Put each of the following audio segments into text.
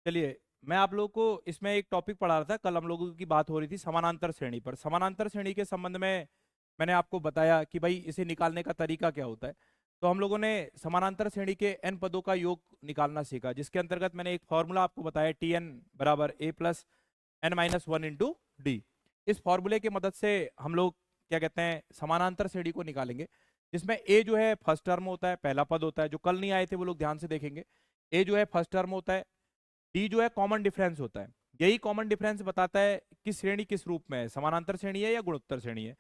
चलिए, मैं आप लोगों को इसमें एक टॉपिक पढ़ा रहा था। कल हम लोगों की बात हो रही थी समानांतर श्रेणी पर। समानांतर श्रेणी के संबंध में मैंने आपको बताया कि भाई इसे निकालने का तरीका क्या होता है। तो हम लोगों ने समानांतर श्रेणी के एन पदों का योग निकालना सीखा, जिसके अंतर्गत मैंने एक फॉर्मूला आपको बताया, टी एन बराबर A plus N minus one into D. इस फॉर्मूले की मदद से हम लोग क्या कहते हैं, समानांतर श्रेणी को निकालेंगे, जिसमें ए जो है फर्स्ट टर्म होता है, पहला पद होता है। जो कल नहीं आए थे वो लोग ध्यान से देखेंगे। ए जो है फर्स्ट टर्म होता है, डी जो है कॉमन डिफरेंस होता है। यही कॉमन डिफरेंस बताता है कि श्रेणी किस रूप में है, समानांतर श्रेणी है या गुणोत्तर श्रेणी है।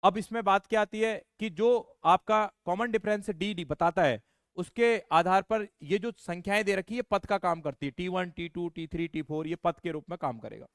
अब इसमें बात क्या आती है कि जो आपका कॉमन डिफरेंस डी डी बताता है, उसके आधार पर ये जो संख्याएं दे रखी है पद का काम करती है। T1 T2 T3 T4 ये पद के रूप में काम करेगा।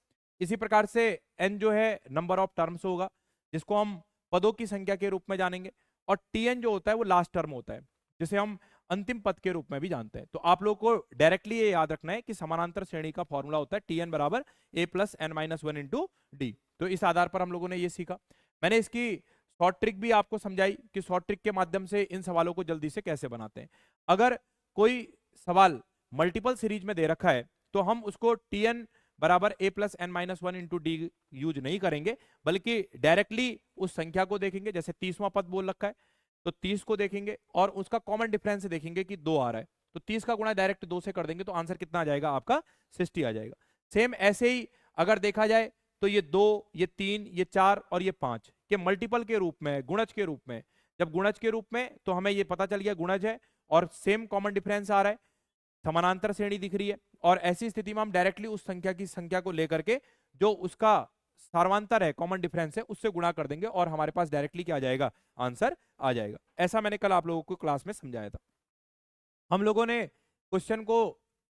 इसी प्रकार से एन जो है नंबर ऑफ टर्म्स होगा, जिसको हम पदों की संख्या के रूप में जानेंगे। और टीएन जो होता है वो लास्ट टर्म होता है, जिसे हम अंतिम पद के रूप में भी जानते हैं। तो आप लोग को डायरेक्टली ये याद रखना है कि समानांतर श्रेणी का फॉर्मूला होता है टी एन बराबर A plus N minus one into D. तो इस आधार पर हम लोगों ने ये सीखा। मैंने इसकी शॉर्ट ट्रिक भी आपको समझाई कि शॉर्ट ट्रिक के माध्यम से इन सवालों को जल्दी से कैसे बनाते हैं। अगर कोई सवाल मल्टीपल सीरीज में दे रखा है तो हम उसको टी एन बराबर A plus N minus one into D use नहीं करेंगे, बल्कि डायरेक्टली उस संख्या को देखेंगे। जैसे 30वां पद बोल रखा है तो 30 को देखेंगे और उसका कॉमन डिफरेंस देखेंगे कि 2 आ रहा है, तो 30 का गुणा डायरेक्ट 2 से कर देंगे तो आंसर कितना आ जाएगा आपका, 60 आ जाएगा। सेम ऐसे ही अगर देखा जाए तो ये 2, ये 3, ये 4 और ये 5 के मल्टीपल के रूप में, गुणज के रूप में। जब गुणज के रूप में तो हमें ये पता चल गया गुणज है और सेम कॉमन डिफरेंस आ रहा है, समानांतर श्रेणी दिख रही है। और ऐसी स्थिति में हम डायरेक्टली उस संख्या की संख्या को लेकर के जो उसका सार्वंतर है, कॉमन डिफरेंस है, उससे गुणा कर देंगे और हमारे पास डायरेक्टली क्या आ जाएगा, आंसर आ जाएगा। ऐसा मैंने कल आप लोगों को क्लास में समझाया था। हम लोगों ने क्वेश्चन को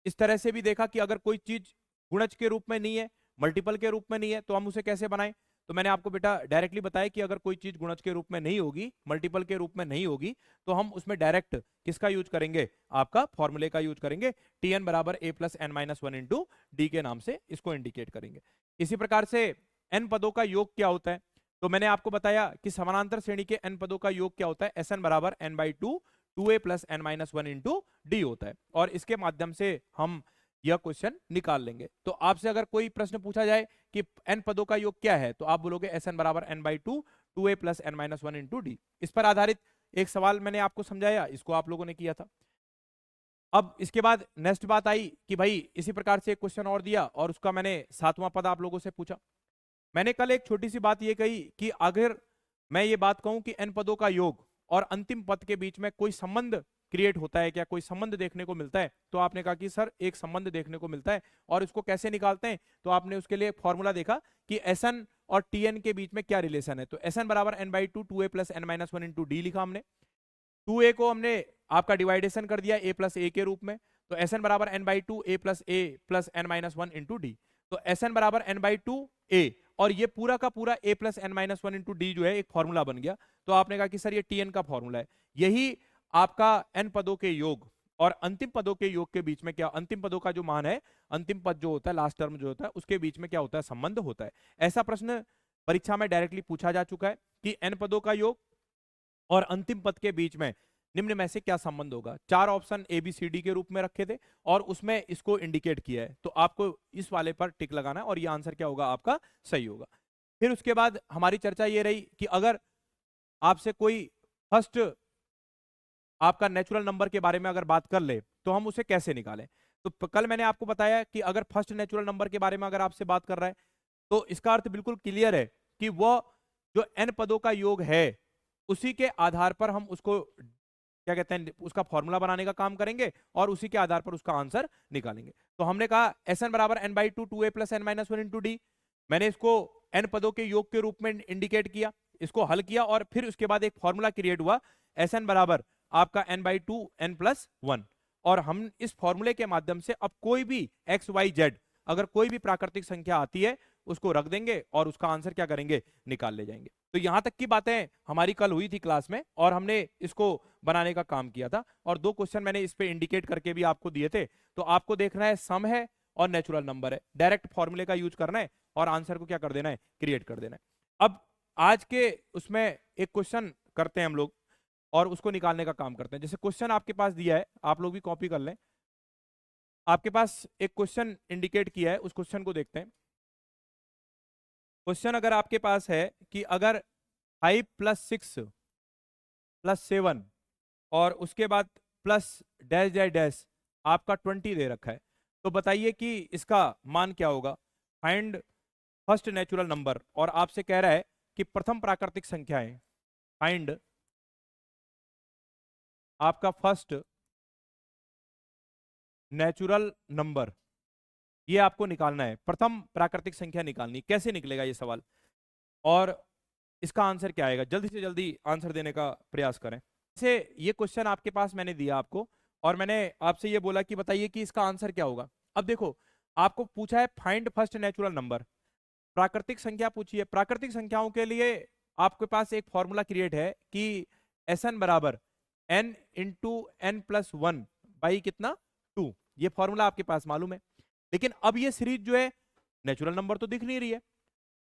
इस तरह से भी देखा कि अगर कोई चीज गुणज के रूप में नहीं है, मल्टीपल के रूप में नहीं है, तो हम उसे कैसे बनाएं। तो मैंने आपको बेटा डायरेक्टली बताया कि अगर कोई चीज गुणज के रूप में नहीं होगी, मल्टीपल के रूप में नहीं होगी, तो हम उसमें डायरेक्ट किसका यूज करेंगे, आपका फॉर्मूले का यूज करेंगे। टी एन बराबर A plus N minus one into D के नाम से इसको इंडिकेट करेंगे। इसी प्रकार से एन पदों का योग क्या होता है, तो मैंने आपको बताया कि समानांतर श्रेणी के एन पदों का योग क्या होता है, एस एन बराबर N by two A plus N minus one into D होता है। और इसके माध्यम से हम यह क्वेश्चन निकाल लेंगे। तो आपसे अगर कोई प्रश्न पूछा जाए कि एन पदों का योग क्या है, तो आप बोलोगे एस एन बराबर N by two A plus N minus one into D. इस पर आधारित एक सवाल मैंने आपको समझाया, इसको आप लोगों ने किया था। अब इसके बाद नेक्स्ट बात आई कि भाई इसी प्रकार से एक क्वेश्चन और दिया और उसका मैंने 7वां पद आप लोगों से पूछा। मैंने कल एक छोटी सी बात ये कही कि अगर मैं ये बात कहूं कि एन पदों का योग और अंतिम पद के बीच में कोई संबंध क्रिएट होता है क्या, कोई संबंध देखने को मिलता है, तो आपने कहा कि सर एक संबंध देखने को मिलता है। और इसको कैसे निकालते हैं, तो आपने उसके लिए फॉर्मूला देखा कि एस एन और टी एन के बीच में क्या रिलेशन है। तो एस एन बराबर N by two A plus N minus one into D लिखा हमने। 2a को हमने आपका डिवाइडेशन कर दिया a प्लस ए के रूप में, तो एस एन बराबर N by two A plus N minus one into D. तो एस एन बराबर एन बाई टू ए और ये पूरा का पूरा a plus N minus one into D जो है एक फॉर्मूला बन गया। तो आपने कहा कि सर ये टी एन का फॉर्मूला है। यही आपका एन पदों के योग और अंतिम पदों के योग के बीच में क्या, अंतिम पदों का जो मान है, अंतिम पद जो होता है, लास्ट टर्म जो होता है, उसके बीच में क्या होता है, संबंध होता है। ऐसा प्रश्न परीक्षा में डायरेक्टली पूछा जा चुका है कि एन पदों का योग और अंतिम पद के बीच में निम्न में से क्या संबंध होगा। 4 option A B C D के रूप में रखे थे और उसमें इसको इंडिकेट किया है। तो आपको इस वाले पर टिक लगाना है और ये आंसर क्या होगा, आपका सही होगा। फिर उसके बाद हमारी चर्चा ये रही कि अगर आपसे कोई फर्स्ट आपका नेचुरल नंबर के बारे में अगर बात कर ले तो हम उसे कैसे निकालें। तो कल मैंने आपको बताया कि अगर फर्स्ट नेचुरल नंबर के बारे में अगर आपसे बात कर रहा है तो इसका अर्थ बिल्कुल क्लियर है कि वह जो एन पदों का योग है उसी के आधार पर हम उसको क्या कहते हैं, उसका फॉर्मूला बनाने का काम करेंगे और उसी के आधार पर उसका आंसर निकालेंगे। तो हमने कहा एस एन बराबर N by two A plus N minus one into D. मैंने इसको एन पदों के योग के रूप में इंडिकेट किया, इसको हल किया और फिर उसके बाद एक फॉर्मूला क्रिएट हुआ एस एन बराबर आपका N by two N plus one. और हम इस फॉर्मूले के माध्यम से अब कोई भी एक्स वाई जेड अगर कोई भी प्राकृतिक संख्या आती है उसको रख देंगे और उसका आंसर क्या करेंगे, निकाल ले जाएंगे। तो यहां तक की बातें हमारी कल हुई थी क्लास में और हमने इसको बनाने का काम किया था। और 2 क्वेश्चन मैंने इस पे इंडिकेट करके भी आपको दिए थे। तो आपको देखना है सम है और नेचुरल नंबर है, डायरेक्ट फॉर्मूले का यूज करना है और आंसर को क्या कर देना है, क्रिएट कर देना है। अब आज के उसमें एक क्वेश्चन करते हैं हम लोग और उसको निकालने का काम करते हैं। जैसे क्वेश्चन आपके पास दिया है, आप लोग भी कॉपी कर लें। आपके पास एक क्वेश्चन इंडिकेट किया है, उस क्वेश्चन को देखते हैं। क्वेश्चन अगर आपके पास है कि अगर 5 + 6 + 7 और उसके बाद प्लस डैश डैश डैश आपका 20 दे रखा है, तो बताइए कि इसका मान क्या होगा। फाइंड फर्स्ट नेचुरल नंबर, और आपसे कह रहा है कि प्रथम प्राकृतिक संख्या है। फाइंड आपका फर्स्ट नेचुरल नंबर, ये आपको निकालना है, प्रथम प्राकृतिक संख्या निकालनी। कैसे निकलेगा ये सवाल, और इसका आंसर क्या आएगा, जल्दी से जल्दी आंसर देने का प्रयास करें। जैसे ये क्वेश्चन आपके पास मैंने दिया आपको, और मैंने आपसे ये बोला कि बताइए कि इसका आंसर क्या होगा। अब देखो, आपको पूछा है फाइंड फर्स्ट नेचुरल नंबर, प्राकृतिक संख्या पूछी है। प्राकृतिक संख्याओं के लिए आपके पास एक फॉर्मूला क्रिएट है कि Sn बराबर n into n plus one by कितना 2। ये फॉर्मूला आपके पास मालूम है। लेकिन अब ये सीरीज जो है, नेचुरल नंबर तो दिख नहीं रही है,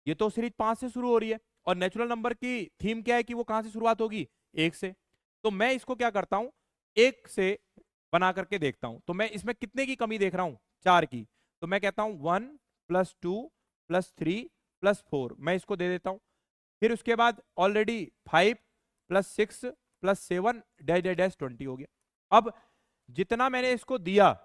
ये तो सीरीज 5 से शुरू हो रही है, और नेचुरल नंबर की थीम क्या है कि वो कहां से शुरुआत होगी, 1 से। तो मैं इसको क्या करता हूं, 1 से बना करके देखता हूं। तो मैं इसमें कितने की कमी देख रहा हूं, 4 की। तो मैं कहता हूं 1 + 2 + 3 + 4, मैं इसको दे देता हूं। फिर उसके बाद ऑलरेडी 5 + 6 + 7 डैश डैश डैश 20 हो गया। अब जितना मैंने इसको दिया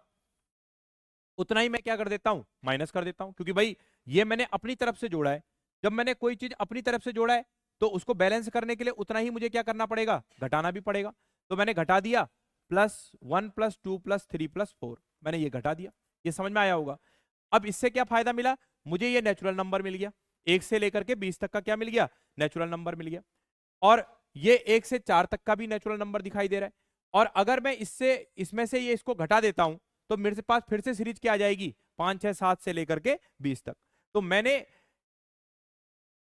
उतना ही मैं क्या कर देता हूं, माइनस कर देता हूं, क्योंकि भाई ये मैंने अपनी तरफ से जोड़ा है। जब मैंने कोई चीज अपनी तरफ से जोड़ा है तो उसको बैलेंस करने के लिए उतना ही मुझे क्या करना पड़ेगा, घटाना भी पड़ेगा। तो मैंने घटा दिया, +1 + 2 + 3 + 4, मैंने ये घटा दिया। ये समझ में आया होगा। अब इससे क्या फायदा मिला, मुझे ये नेचुरल नंबर मिल गया। 1 से लेकर के 20 तक का क्या मिल गया, नेचुरल नंबर मिल गया। और ये 1 से 4 तक का भी नेचुरल नंबर दिखाई दे रहा है। और अगर मैं इसमें से ये इसको घटा देता हूं तो मेरे पास फिर से सीरीज क्या आ जाएगी, 5 6 7 से लेकर के 20 तक। तो मैंने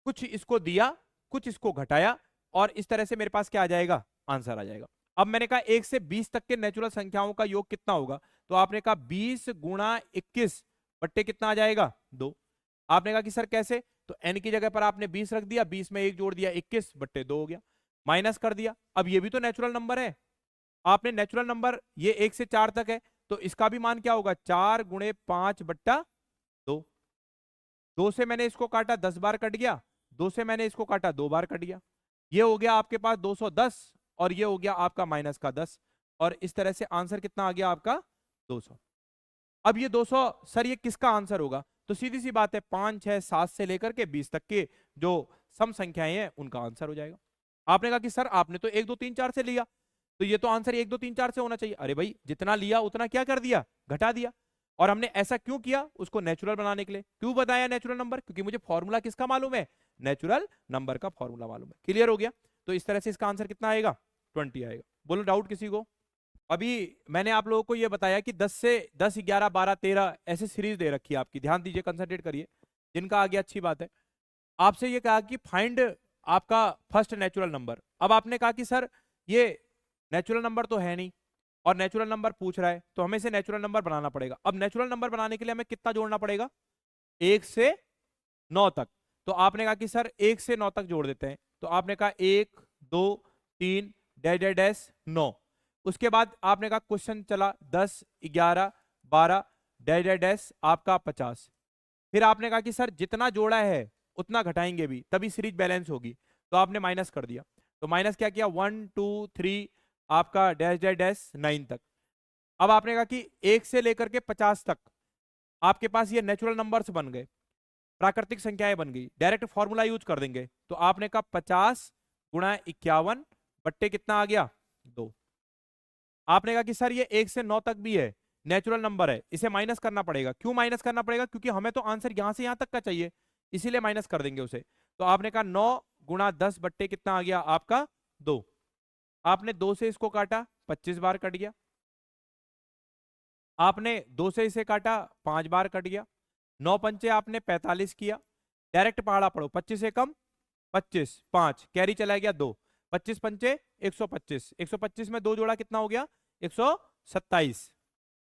कुछ इसको दिया, कुछ इसको घटाया, और इस तरह से मेरे पास क्या आ जाएगा, आंसर आ जाएगा। अब मैंने कहा 1 से 20 तक के नेचुरल संख्याओं का योग कितना होगा, तो आपने कहा 20 × 21 बट्टे कितना आ जाएगा, 2। आपने कहा कि सर कैसे, तो n की जगह पर आपने 20 रख दिया, 20 में 1 जोड़ दिया, 21 बट्टे 2 हो गया, माइनस कर दिया। अब ये भी तो नेचुरल नंबर है, आपने नेचुरल नंबर ये 1 से 4 तक है, तो इसका भी मान क्या होगा, 4 × 5 बट्टा 2। 2 से मैंने इसको काटा 10 बार कट गया, 2 से मैंने इसको काटा 2 बार कट गया। ये हो गया आपके पास 210, और ये हो गया आपका माइनस का 10, और इस तरह से आंसर कितना आ गया आपका, 200। अब ये 200 सर ये किसका आंसर होगा, तो सीधी सी बात है 5 6 7 से लेकर के 20 तक के जो सम संख्याएं हैं उनका आंसर हो जाएगा। आपने कहा कि सर आपने तो 1 2 3 4 से लिया, तो ये तो आंसर 1 2 3 4 से होना चाहिए। अरे भाई जितना लिया उतना क्या कर दिया, घटा दिया। और हमने ऐसा क्यों किया, उसको नेचुरल बनाने के लिए। क्यों बताया नेचुरल नंबर, क्योंकि मुझे फॉर्मूला किसका मालूम है, नेचुरल नंबर का फॉर्मूला मालूम है। क्लियर हो गया। तो इस तरह से इसका आंसर कितना आएगा, 20 आएगा। बोलो डाउट किसी को। अभी मैंने आप लोगों को यह बताया कि 10 से 10 11 12 13 ऐसे सीरीज दे रखी है आपकी, ध्यान दीजिए, कंसंट्रेट करिए। जिनका आ गया अच्छी बात है। आपसे ये कहा कि फाइंड आपका फर्स्ट नेचुरल नंबर। अब आपने कहा कि सर ये नेचुरल नंबर तो है नहीं, और नेचुरल नंबर पूछ रहा है, तो हमें इसे नेचुरल नंबर बनाना पड़ेगा। अब नेचुरल नंबर बनाने के लिए हमें कितना जोड़ना पड़ेगा, 1 से 9 तक। तो आपने कहा कि सर 1 से 9 तक जोड़ देते हैं। तो आपने कहा 1 2 3 डैश डैश डैश 9। उसके बाद आपने कहा क्वेश्चन चला 10 11 12 डैश डैश डैश आपका 50। फिर आपने कहा कि सर जितना जोड़ा है उतना घटाएंगे भी, तभी सीरीज बैलेंस होगी। तो आपने माइनस कर दिया। तो माइनस क्या किया, 1 2 3 आपका डैश डैश डैश 9 तक। अब आपने कहा कि 1 से लेकर के 50 तक आपके पास ये नेचुरल नंबर्स बन गए, प्राकृतिक संख्याएं बन गई। डायरेक्ट फॉर्मूला यूज कर देंगे। तो आपने कहा 50 × 51 बट्टे कितना आ गया, 2। आपने कहा कि सर ये 1 से 9 तक भी है, नेचुरल नंबर है, इसे माइनस करना पड़ेगा। क्यों माइनस करना पड़ेगा, क्योंकि हमें तो आंसर यहां से यहां तक का चाहिए, इसीलिए माइनस कर देंगे उसे। तो आपने कहा 9 × 10 बट्टे कितना आ गया आपका, 2। आपने 2 से इसको काटा, 25 बार कट गया। आपने 2 से इसे काटा, 5 बार कट गया। 9 पंचे आपने 45 किया। डायरेक्ट पहाड़ा पढ़ो, 25 से कम 25, 5 कैरी चला गया 2, 25 पंचे 125, 125 में 2 जोड़ा कितना हो गया, 127,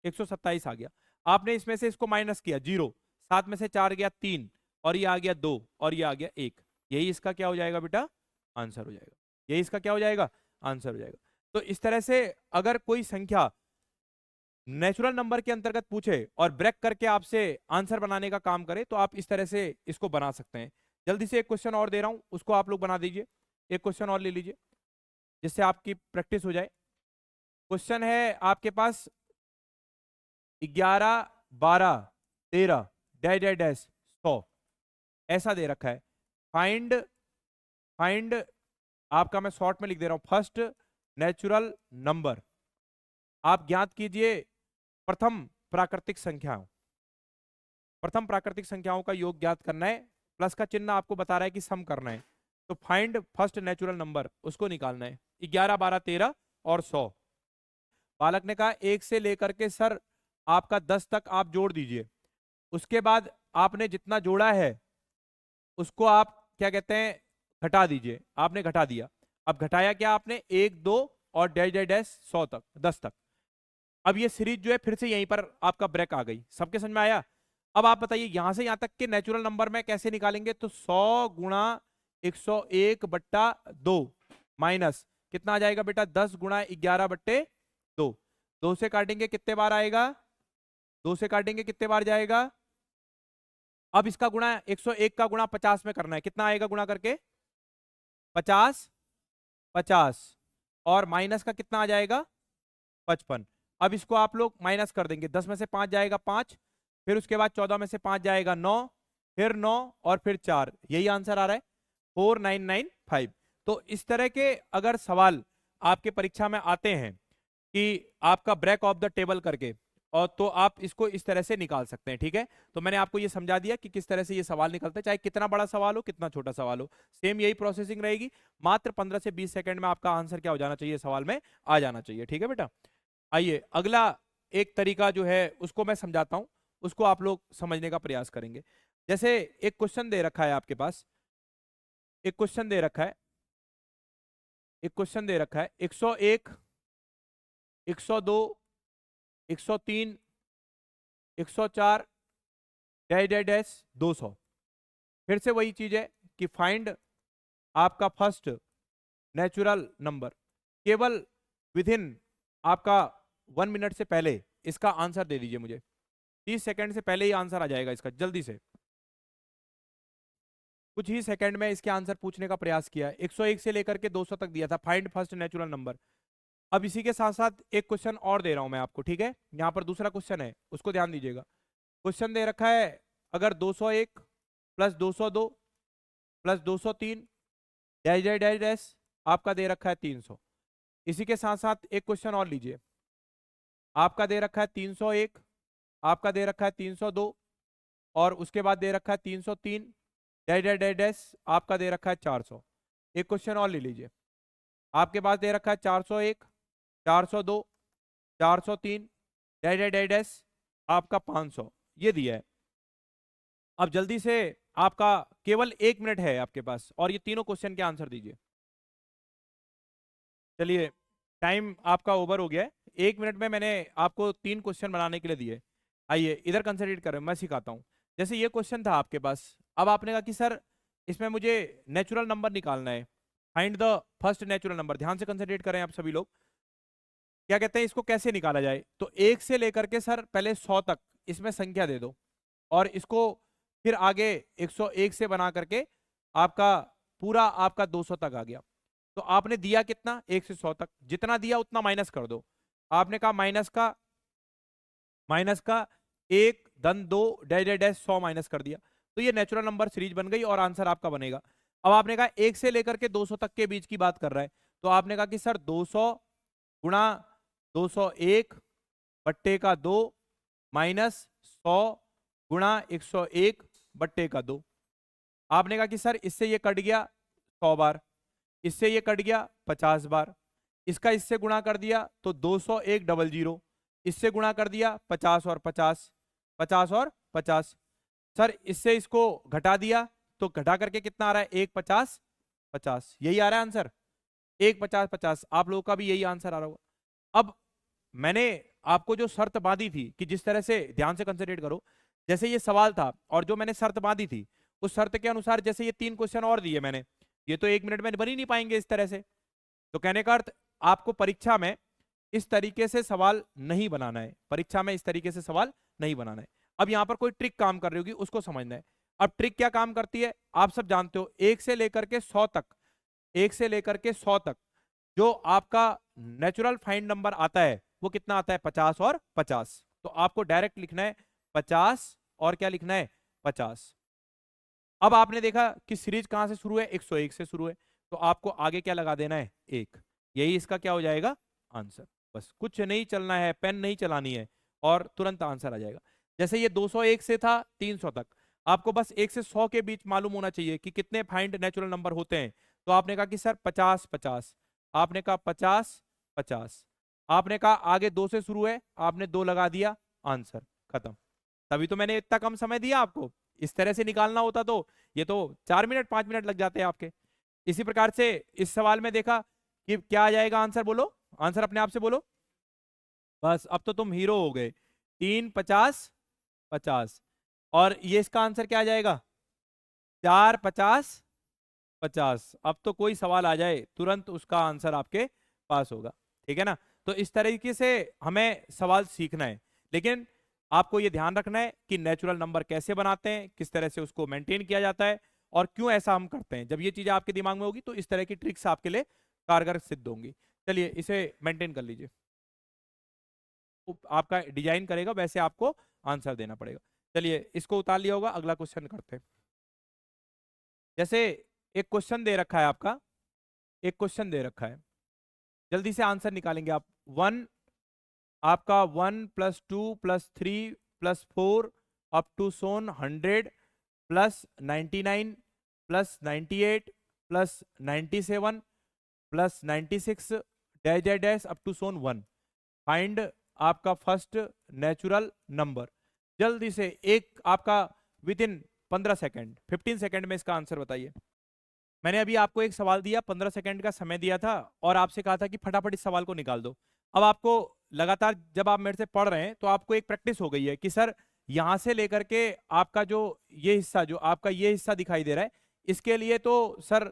127 आ गया। आपने इसमें से इसको माइनस किया 0, 7 में से 4 गया 3, और ये आ गया 2, और ये आ गया 1। यही इसका क्या हो जाएगा बेटा, आंसर हो जाएगा। यही इसका क्या हो जाएगा, आंसर हो जाएगा। तो इस तरह से अगर कोई संख्या नेचुरल नंबर के अंतर्गत पूछे और ब्रेक करके आपसे आंसर बनाने का काम करे तो आप इस तरह से इसको बना सकते हैं। जल्दी से एक क्वेश्चन और दे रहा हूं, उसको आप लोग बना दीजिए। एक क्वेश्चन और ले लीजिए जिससे आपकी प्रैक्टिस हो जाए। क्वेश्चन है आपके पास 11 12 13 डैश डैश डैश 100 ऐसा दे रखा है। फाइंड फाइंड आपका मैं शॉर्ट में लिख दे रहा हूं, फर्स्ट नेचुरल नंबर। आप ज्ञात कीजिए प्रथम प्राकृतिक संख्याओं। प्रथम प्राकृतिक संख्याओं का योग ज्ञात करना है। प्लस का चिन्ह आपको बता रहा है कि सम करना है, तो फाइंड फर्स्ट नेचुरल नंबर उसको निकालना है। 11 12 13 और 100। बालक ने कहा 1 से लेकर के सर आपका 10 तक आप जोड़ दीजिए। उसके बाद आपने जितना जोड़ा है उसको आप क्या कहते हैं घटा दीजिए। आपने घटा दिया। अब घटाया क्या आपने, 1 2 और डैश डैश डैश 100 तक, 10 तक। अब ये सीरीज जो है फिर से यहीं पर आपका ब्रेक आ गई। सबके समझ में आया? अब आप बताइए यहां से यहां तक के नेचुरल नंबर में कैसे निकालेंगे। तो 100 गुणा 101 बट्टा 2 माइनस कितना आ जाएगा बेटा, 10 गुणा 11 बट्टे 2। 2 से काटेंगे कितने बार आएगा, 2 से काटेंगे कितने बार जाएगा। अब इसका गुणा 101 का गुणा 50 में करना है, कितना आएगा गुणा करके 50 50 और माइनस का कितना आ जाएगा 55। अब इसको आप लोग माइनस कर देंगे, 10 में से 5 जाएगा 5, फिर उसके बाद 14 में से 5 जाएगा 9, फिर 9 और फिर 4। यही आंसर आ रहा है 4995। तो इस तरह के अगर सवाल आपके परीक्षा में आते हैं कि आपका ब्रेक ऑफ द टेबल करके, और तो आप इसको इस तरह से निकाल सकते हैं। ठीक है, तो मैंने आपको ये समझा दिया कि किस तरह से ये सवाल निकलते हैं, चाहे कितना बड़ा सवाल हो कितना छोटा सवाल हो, सेम यही प्रोसेसिंग रहेगी। मात्र 15 से 20 सेकंड में आपका आंसर क्या हो जाना चाहिए, सवाल में आ जाना चाहिए। ठीक है बेटा, आइए अगला एक तरीका जो है उसको मैं समझाता हूं, उसको आप लोग समझने का प्रयास करेंगे। जैसे एक क्वेश्चन दे रखा है आपके पास, एक क्वेश्चन दे रखा है, एक क्वेश्चन दे रखा है 101 102 103 104 डैश डैश डैश 200। फिर से वही चीज है कि फाइंड आपका फर्स्ट नेचुरल नंबर। केवल विद इन आपका 1 मिनट से पहले इसका आंसर दे दीजिए मुझे। 30 सेकंड से पहले ही आंसर आ जाएगा इसका, जल्दी से। कुछ ही सेकंड में इसके आंसर पूछने का प्रयास किया है। 101 से लेकर के 200 तक दिया था, फाइंड फर्स्ट नेचुरल नंबर। अब इसी के साथ साथ एक क्वेश्चन और दे रहा हूं मैं आपको। ठीक है, यहां पर दूसरा क्वेश्चन है, उसको ध्यान दीजिएगा। क्वेश्चन दे रखा है अगर 201 plus 202 plus 203 dash dash dash dash आपका दे रखा है 300। इसी के साथ साथ एक क्वेश्चन और लीजिए, आपका दे रखा है 301, आपका दे रखा है 302 और उसके बाद दे रखा है 303 डैश डैश डैश डैश आपका दे रखा है 400। एक क्वेश्चन और ले लीजिए, आपके पास दे रखा है 401 402 403 डैश डैश डैश डैश आपका 500, ये दिया है। अब जल्दी से आपका केवल 1 मिनट है आपके पास और ये तीनों क्वेश्चन के आंसर दीजिए। चलिए, टाइम आपका ओवर हो गया है। 1 मिनट में मैंने आपको 3 क्वेश्चन बनाने के लिए दिए। आइए इधर कंसंट्रेट करें, मैं सिखाता हूं। जैसे ये क्वेश्चन था आपके पास, अब आपने कहा कि सर इसमें मुझे नेचुरल नंबर निकालना है, find the first natural number. ध्यान से कंसंट्रेट करें आप सभी लोग। क्या कहते हैं इसको कैसे निकाला जाए, तो 1 से लेकर के सर पहले 100 तक इसमें संख्या दे दो और इसको फिर आगे 101 से बना करके आपका पूरा आपका 200 तक आ गया। तो आपने दिया कितना, 1 से 100 तक, जितना दिया उतना माइनस कर दो। आपने कहा माइनस का 1 धन 2 डैश डैश डैश 100 माइनस कर दिया, तो ये नेचुरल नंबर सीरीज बन गई और आंसर आपका बनेगा। अब आपने कहा 1 से लेकर के 200 तक के बीच की बात कर रहा है, तो आपने कहा कि सर 200 गुणा 201 बट्टे का 2 माइनस 100 गुणा 101 बट्टे का 2। आपने कहा कि सर इससे ये कट गया 100 बार, इससे ये कट गया 50 बार, इसका इससे गुणा कर दिया तो 201 डबल 0, इससे गुणा कर दिया 50 और 50, 50 और 50। सर इससे इसको घटा दिया तो घटा करके कितना आ रहा है, 1 50 50, यही आ रहा है आंसर। 1 50 50 आप लोगों का भी यही आंसर आ रहा होगा। अब मैंने आपको जो शर्त बांधी थी कि जिस तरह से, ध्यान से कंसंट्रेट करो, जैसे ये सवाल था और जो मैंने शर्त बांधी थी उस शर्त के अनुसार जैसे ये 3 क्वेश्चन और दिए मैंने, ये तो 1 मिनट में बन ही नहीं पाएंगे इस तरह से। तो कहने का अर्थ आपको परीक्षा में इस तरीके से सवाल नहीं बनाना है, परीक्षा में इस तरीके से सवाल नहीं बनाना है। अब यहाँ पर कोई ट्रिक काम कर रही होगी, उसको समझना है। अब ट्रिक क्या काम करती है आप सब जानते हो, 1 से लेकर के 100 तक, 1 से लेकर के 100 तक जो आपका नेचुरल फाइंड नंबर आता है वो कितना आता है, 50 और 50। तो आपको डायरेक्ट लिखना है 50 और क्या लिखना है, 50। अब आपने देखा कि सीरीज कहां से शुरू है, 101 से शुरू है, तो आपको आगे क्या लगा देना है, 1। यही इसका क्या हो जाएगा, आंसर। बस कुछ नहीं चलना है, पेन नहीं चलानी है और तुरंत आंसर आ जाएगा। जैसे ये 201 से था 300 तक, आपको बस 1 से 100 के बीच मालूम होना चाहिए कि कितने फाइंड नेचुरल नंबर होते हैं। तो आपने कहा कि सर 50 50, आपने कहा 50 50, आपने कहा आगे 2 से शुरू है, आपने 2 लगा दिया, आंसर खत्म। तभी तो मैंने इतना कम समय दिया आपको। इस तरह से निकालना होता तो ये तो 4 मिनट 5 मिनट लग जाते हैं आपके। इसी प्रकार से इस सवाल में देखा कि क्या आ जाएगा आंसर, बोलो आंसर अपने आप से बोलो। बस अब तो तुम हीरो हो गए, 3 50 50। और ये इसका आंसर क्या आ जाएगा, 4 50 50। अब तो कोई सवाल आ जाए तुरंत उसका आंसर आपके पास होगा, ठीक है ना। तो इस तरीके से हमें सवाल सीखना है, लेकिन आपको ये ध्यान रखना है कि नेचुरल नंबर कैसे बनाते हैं, किस तरह से उसको मेंटेन किया जाता है और क्यों ऐसा हम करते हैं। जब ये चीजें आपके दिमाग में होगी तो इस तरह की ट्रिक्स आपके लिए कारगर सिद्ध होंगी। चलिए इसे मेंटेन कर लीजिए, आपका डिजाइन करेगा वैसे आपको आंसर देना पड़ेगा। चलिए इसको उतार लिया होगा, अगला क्वेश्चन करते हैं। जैसे एक क्वेश्चन दे रखा है आपका, एक क्वेश्चन दे रखा है, जल्दी से आंसर निकालेंगे आप। 1 आपका 1 + 2 + 3 + 4 up to so on 100 + 99 + 98 + 97 + 96 dash dash dash up to so on 1। Find आपका फर्स्ट नेचुरल नंबर। जल्दी से एक आपका विद इन 15 सेकेंड 15 सेकेंड में इसका आंसर बताइए। मैंने अभी आपको एक सवाल दिया, 15 सेकंड का समय दिया था और आपसे कहा था कि फटाफट इस सवाल को निकाल दो। अब आपको लगातार जब आप मेरे से पढ़ रहे हैं तो आपको एक प्रैक्टिस हो गई है कि सर यहां से लेकर के आपका जो ये हिस्सा, जो आपका ये हिस्सा दिखाई दे रहा है, इसके लिए तो सर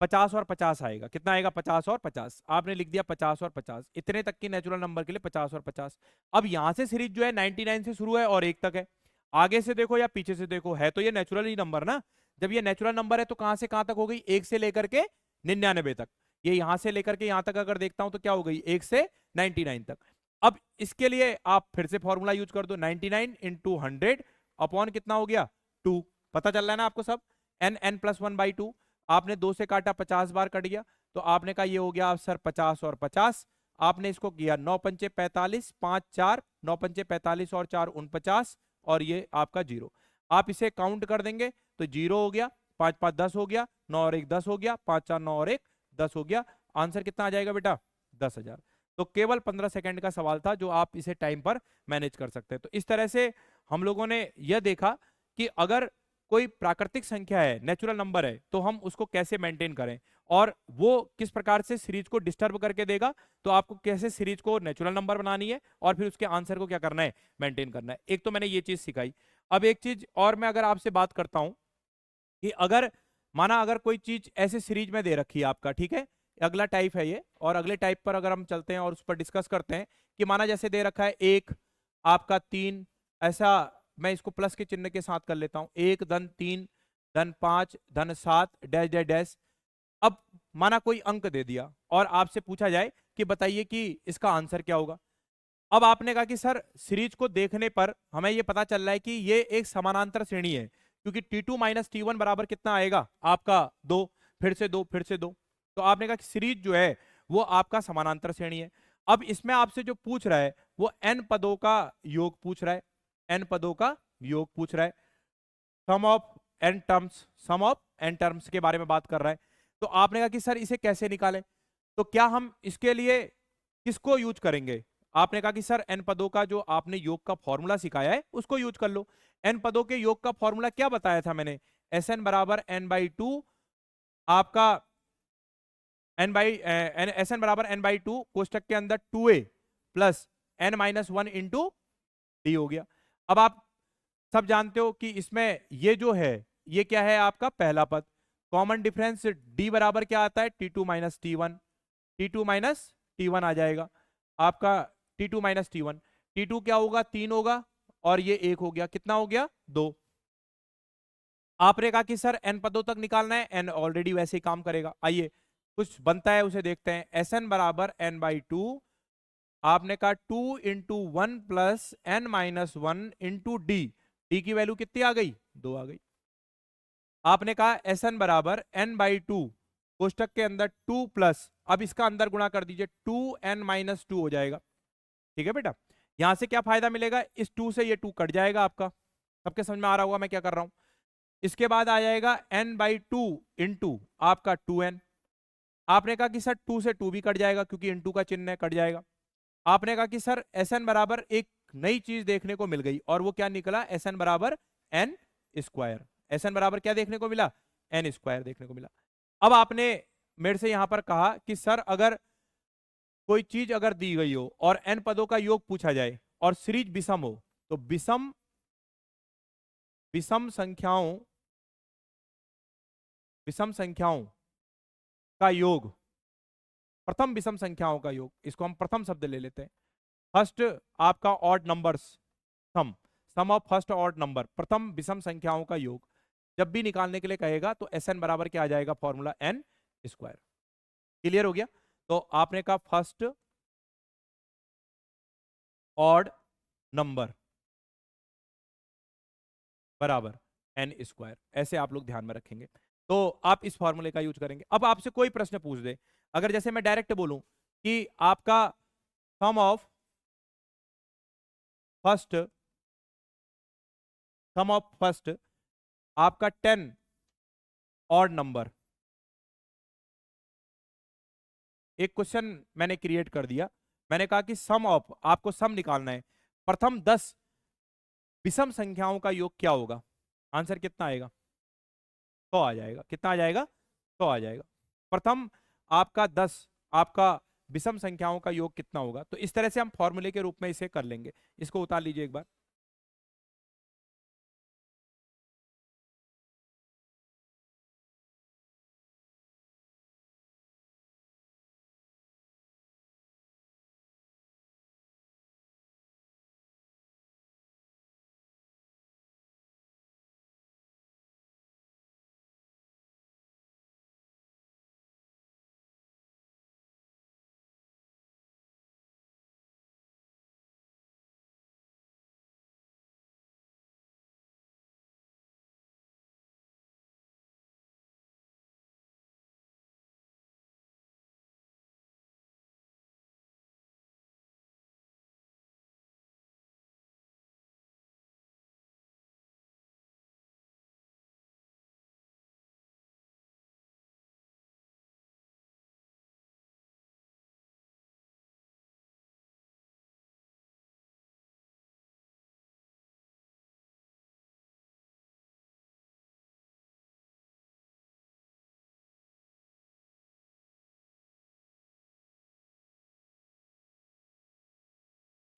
50 और 50 आएगा। कितना आएगा, 50 और 50। आपने लिख दिया 50 और 50, इतने तक की नेचुरल नंबर के लिए 50 और 50। अब यहां से सीरीज जो है 99 से शुरू है और 1 तक है। आगे से देखो या पीछे से देखो, है तो ये नेचुरल ही नंबर ना। जब ये नेचुरल नंबर है तो कहां से कहां तक हो गई, 1 से लेकर के 99 तक। ये यहां से लेकर के यहां तक अगर देखता हूं तो क्या हो गई, 1 से 99 तक। अब इसके लिए आप फिर से फॉर्मूला यूज कर दो, 99 × 100 अपॉन कितना हो गया, 2। पता चल रहा है ना आपको सब, n+1/2। आपने 2 से काटा, 50 बार कट गया, तो आपने कहा ये हो गया सर 50 और 50। आपने इसको किया 9 पंचे 45, 5 4, 9 पंचे 45 और 4 49, और ये आपका 0। आप इसे काउंट कर देंगे तो 0 हो गया, 5 5 10 हो गया, 9 और 1 10 हो गया, 5 4 9 और 1 10 हो गया। आंसर कितना आ जाएगा बेटा, 10,000। तो केवल 15 सेकंड का सवाल था जो आप इसे टाइम पर मैनेज कर सकते हैं। तो इस तरह से हम लोगों ने यह देखा कि अगर कोई प्राकृतिक संख्या है, नेचुरल नंबर है, तो हम उसको कैसे मेंटेन करें और वो किस प्रकार से सीरीज को डिस्टर्ब करके देगा, तो आपको कैसे सीरीज को नेचुरल नंबर बनानी है और फिर उसके आंसर को क्या करना है, मेंटेन करना है। एक तो मैंने ये चीज सिखाई। अब एक चीज और मैं अगर आपसे बात करता हूं कि अगर माना अगर कोई चीज ऐसे सीरीज में दे रखी है आपका, ठीक है, अगला टाइप है ये, और अगले टाइप पर अगर हम चलते हैं और उस पर डिस्कस करते हैं कि माना जैसे दे रखा है 1 आपका 3, ऐसा मैं इसको प्लस के चिन्ह के साथ कर लेता हूं, 1 धन 3 धन 5 धन 7 डैश डैश डैश। अब माना कोई अंक दे दिया और आपसे पूछा जाए कि बताइए कि इसका आंसर क्या होगा। अब आपने कहा कि सर सीरीज को देखने पर हमें यह पता चल रहा है कि ये एक समानांतर श्रेणी है, क्योंकि T2 - T1 बराबर कितना आएगा आपका 2, फिर से 2, फिर से 2। तो आपने कहा कि सीरीज जो है वो आपका समानांतर श्रेणी है। अब इसमें आपसे जो पूछ रहा है वो n पदों का योग पूछ रहा है, n पदों का योग पूछ रहा है, sum of n terms, sum of n terms के बारे में बात कर रहा है। तो आपने कहा कि सर इसे कैसे निकालें, तो क्या हम इसके लिए किसको यूज करेंगे। आपने कहा कि सर n पदों का जो आपने योग का फॉर्मूला सिखाया है उसको यूज कर लो। n पदों के योग का फॉर्मूला क्या बताया था मैंने, Sn बराबर n/2 आपका Sn बराबर n/2 कोष्टक के अंदर 2a plus n-1 into D हो गया। अब आप सब जानते हो कि इसमें ये जो है ये क्या है आपका पहला पद, कॉमन डिफरेंस d बराबर क्या आता है, T2 - T1, T2 - T1 आ जाएगा। आपका T2 माइनस T1। T2 क्या होगा, 3 होगा, और ये 1 हो गया, कितना हो गया, 2। आपने कहा कि सर n पदों तक निकालना है, n ऑलरेडी वैसे ही काम करेगा। आइए कुछ बनता है उसे देखते हैं। Sn बराबर n/2। आपने कहा 2 × 1 plus n-1 into D. D की वैल्यू कितनी आ गई, 2 आ गई। आपने कहा Sn बराबर n/2 कोष्टक के अंदर 2 प्लस, अब इसका अंदर गुणा कर दीजिए, 2n-2 हो जाएगा। ठीक है बेटा, यहां से क्या फायदा मिलेगा, इस 2 से ये 2 कट जाएगा आपका। सबके समझ में आ रहा होगा मैं क्या कर रहा हूं। इसके बाद आ जाएगा n/2 इंटू आपका 2n। आपने कहा कि सर 2 से 2 भी कट जाएगा क्योंकि इंटू का चिन्ह है, कट जाएगा। आपने कहा कि सर Sn बराबर एक नई चीज देखने को मिल गई, और वो क्या निकला, Sn बराबर n स्क्वायर। Sn बराबर क्या देखने को मिला, n स्क्वायर देखने को मिला। अब आपने मेरे से यहां पर कहा कि सर अगर कोई चीज अगर दी गई हो और n पदों का योग पूछा जाए और सीरीज विषम हो, तो विषम विषम संख्याओं विषम संख्याओं का योग, प्रथम विषम संख्याओं का योग, इसको हम प्रथम शब्द ले लेते हैं। फर्स्ट आपका odd numbers, sum sum of first odd number, प्रथम विषम संख्याओं का योग जब भी निकालने के लिए कहेगा तो Sn बराबर क्या आ जाएगा, फॉर्मूला n स्क्वायर। क्लियर हो गया। तो आपने कहा फर्स्ट ऑड नंबर बराबर n स्क्वायर, ऐसे आप लोग ध्यान में रखेंगे। तो आप इस फॉर्मूले का यूज करेंगे। अब आपसे कोई प्रश्न पूछ दे, अगर जैसे मैं डायरेक्ट बोलूं कि आपका सम ऑफ फर्स्ट आपका 10 ऑड नंबर, एक क्वेश्चन मैंने क्रिएट कर दिया। मैंने कहा कि सम ऑफ, आपको सम निकालना है, प्रथम 10 विषम संख्याओं का योग क्या होगा। आंसर कितना आएगा, 100 आ जाएगा। कितना आ जाएगा, 100 आ जाएगा। प्रथम आपका 10 आपका विषम संख्याओं का योग कितना होगा। तो इस तरह से हम फॉर्मूले के रूप में इसे कर लेंगे। इसको उतार लीजिए एक बार।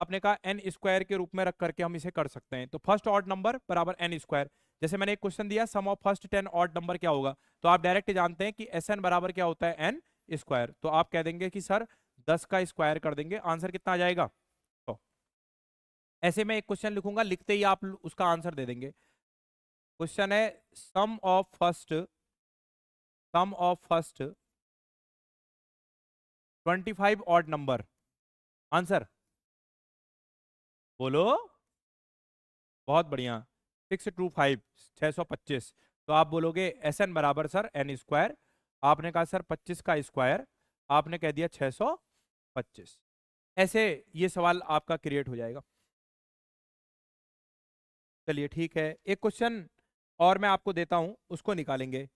आपने कहा एन स्क्वायर के रूप में रख करके हम इसे कर सकते हैं। तो फर्स्ट ऑड नंबर बराबर एन स्क्वायर। जैसे मैंने एक क्वेश्चन दिया, सम ऑफ फर्स्ट 10 ऑड नंबर क्या होगा, तो आप डायरेक्ट जानते हैं कि एस एन बराबर क्या होता है, एन स्क्वायर। तो आप कह देंगे कि सर 10 का स्क्वायर कर देंगे, आंसर कितना आ जाएगा। तो ऐसे में एक क्वेश्चन लिखूंगा, लिखते ही आप उसका आंसर दे देंगे। क्वेश्चन है sum of first 25 odd number, answer बोलो। बहुत बढ़िया, 625 625। तो आप बोलोगे एस एन बराबर सर एन स्क्वायर। आपने कहा सर 25 का स्क्वायर, आपने कह दिया 625। ऐसे ये सवाल आपका क्रिएट हो जाएगा। चलिए ठीक है, एक क्वेश्चन और मैं आपको देता हूं, उसको निकालेंगे।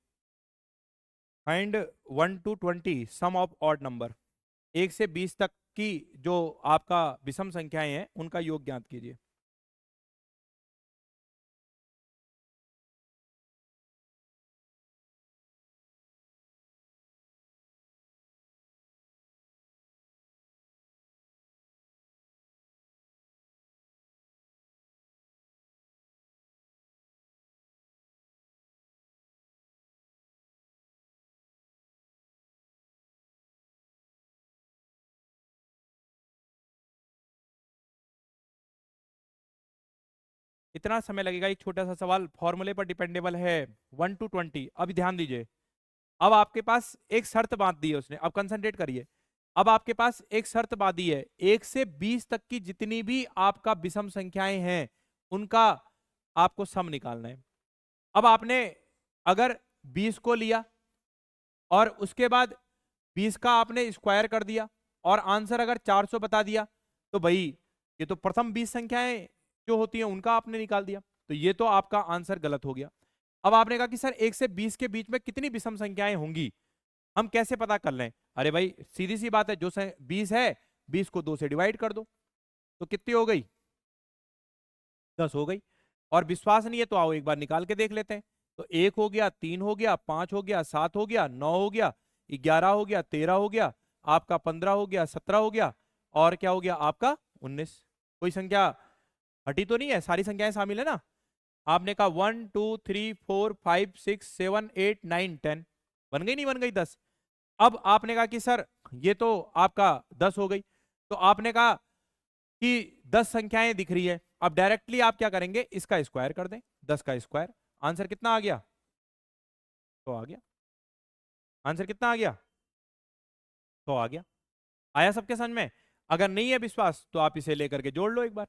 Find 1 to 20 sum of odd number, 1 से 20 तक की जो आपका विषम संख्याएं हैं उनका योग ज्ञात कीजिए। इतना समय लगेगा। एक छोटा सा सवाल फॉर्मूले पर डिपेंडेबल है 1 to 20। अभी ध्यान दीजिए, अब आपके पास एक शर्त बांध दी है उसने, अब कंसंट्रेट करिए। अब आपके पास एक शर्त बांधी है, 1 से 20 तक की जितनी भी आपका विषम संख्याएं हैं उनका आपको सम निकालना है। अब आपने अगर 20 को लिया और उसके बाद 20 का आपने स्क्वायर कर दिया और आंसर अगर 400 बता दिया, तो भाई ये तो प्रथम 20 संख्याएं जो होती हैं उनका आपने निकाल दिया, तो ये तो आपका आंसर गलत हो गया। अब आपने कहा कि सर 1 से 20 के बीच में कितनी विषम संख्याएं होंगी, हम कैसे पता कर लें? अरे भाई सीधी सी बात है, जो 20 है 20 को 2 से डिवाइड कर दो, तो कितनी हो गई? 10 हो गई। और विश्वास नहीं है तो आओ एक बार निकाल के देख लेते हैं। तो 1 हो गया, 3 हो गया, 5 हो गया, 7 हो गया, 9 हो गया, 11 हो गया, 13 हो गया, आपका 15 हो गया, 17 हो गया, और क्या हो गया आपका 19। कोई संख्या हटी तो नहीं है? सारी संख्याएं शामिल है ना? आपने कहा 1 2 3 4 5 6 7 8 9 10, बन गई नहीं बन गई 10? अब आपने कहा कि सर ये तो आपका 10 हो गई, तो आपने कहा कि 10 संख्याएं दिख रही है। अब डायरेक्टली आप क्या करेंगे, इसका स्क्वायर कर दें, 10 का स्क्वायर। आंसर कितना आ गया? तो आ गया। आंसर कितना आ गया? तो आ गया। आया सबके समझ में? अगर नहीं है विश्वास तो आप इसे लेकर के जोड़ लो एक बार,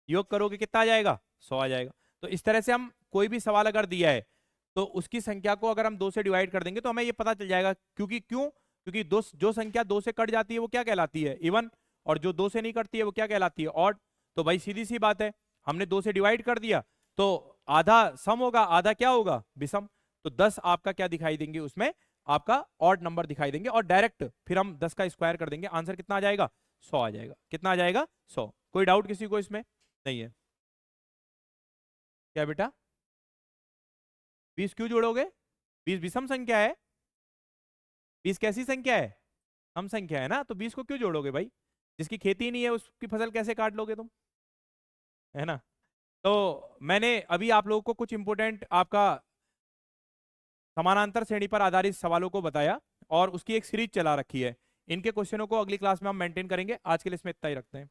योग करोगे कितना आ जाएगा? 100 आ जाएगा। तो इस तरह से हम कोई भी सवाल अगर दिया है तो उसकी संख्या को अगर हम 2 से डिवाइड कर देंगे तो हमें ये पता चल जाएगा। क्योंकि जो संख्या 2 से कट जाती है वो क्या कहलाती है? इवन। और जो 2 से नहीं कटती है वो क्या कहलाती है? ऑड। तो भाई सीधी सी बात है, हमने 2 से डिवाइड कर दिया तो आधा सम होगा, आधा क्या होगा? विषम। तो 10 आपका क्या दिखाई देंगे उसमें? आपका ऑड नंबर दिखाई देंगे। और डायरेक्ट फिर हम 10 का स्क्वायर कर देंगे, आंसर कितना आ जाएगा? 100 आ जाएगा। कितना आ जाएगा? 100। कोई डाउट किसी को इसमें? नहीं है? क्या बेटा? 20 क्यों जोड़ोगे? 20 विषम संख्या है। 20 कैसी संख्या है? सम संख्या है ना, तो 20 को क्यों जोड़ोगे भाई? जिसकी खेती ही नहीं है उसकी फसल कैसे काट लोगे तुम? है ना? तो मैंने अभी आप लोगों को कुछ इंपोर्टेंट आपका समानांतर श्रेणी पर आधारित सवालों को बताया और उसकी एक सीरीज चला रखी है। इनके क्वेश्चनों को अगली क्लास में हम मेंटेन करेंगे। आज के लिए इसमें इतना ही रखते हैं।